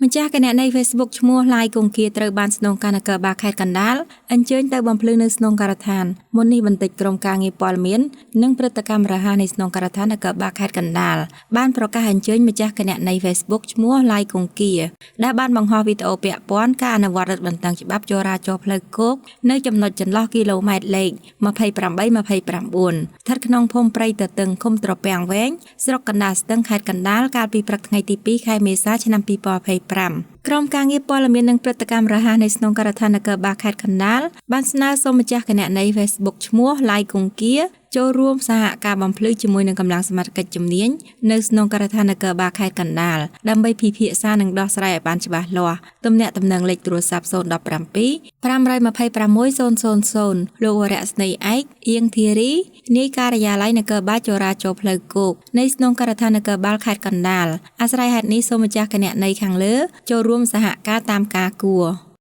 ម្ចាស់គណនី Facebook ឈ្មោះ ឡាយ គង្គាត្រូវបានស្នងការនគរបាលខេត្តកណ្ដាលអញ្ជើញទៅបំភ្លឺនៅស្នងការដ្ឋានមុននេះបន្តិចក្រុមការងារព័ត៌មាននិងព្រឹត្តិកម្មរហ័សនៃស្នងការដ្ឋាននគរបាលខេត្តកណ្ដាលបានប្រកាសអញ្ជើញម្ចាស់គណនី Facebook ឈ្មោះ ឡាយ គង្គាដែលបានបង្ហោះវីដេអូពាក់ព័ន្ធការអនុវត្តរដ្ឋបន្ទាំងច្បាប់ចរាចរណ៍ផ្លូវគោកនៅចំណុចចន្លោះគីឡូម៉ែត្រលេខ28-29ស្ថិតក្នុងភូមិព្រៃទទឹងឃុំត្រពាំងវែងស្រុកកណ្ដាលស្ទឹងខេត្តកណ្ដាលកាលពីព្រឹកថ្ងៃទី2ខែមេសាឆ្នាំ2025ក្រុមការងារព័ត៌មាននិងព្រឹត្តិកម្មរហ័សនៃស្នងការដ្ឋាននគរបាលខេត្តកណ្ដាលបានស្នើសុំម្ចាស់គណនី Facebook ឈ្មោះ ឡាយ គង្គាចូលរួមសហការបំភ្លឺជាមួយនឹងកម្លាំងសមត្ថកិច្ចជំនាញនៅស្នងការដ្ឋាននគរបាលខេត្តកណ្ដាលដើម្បីពិភាក្សានិងដោះស្រាយឲ្យបានច្បាស់លាស់ទំនាក់ទំនងលេខទូរស័ព្ទ017 526 000លោកវរៈស្នេហ៍ឯកអៀងធីរីនាយការិយាល័យនគរបាលចរាចរណ៍ផ្លូវគោកនៃស្នងការដ្ឋាននគរបាលខេត្តកណ្ដាលអាស្រ័យហេតុនេះសូមម្ចាស់គណនីខាងលើចូលរួមសហការតាមការគួរ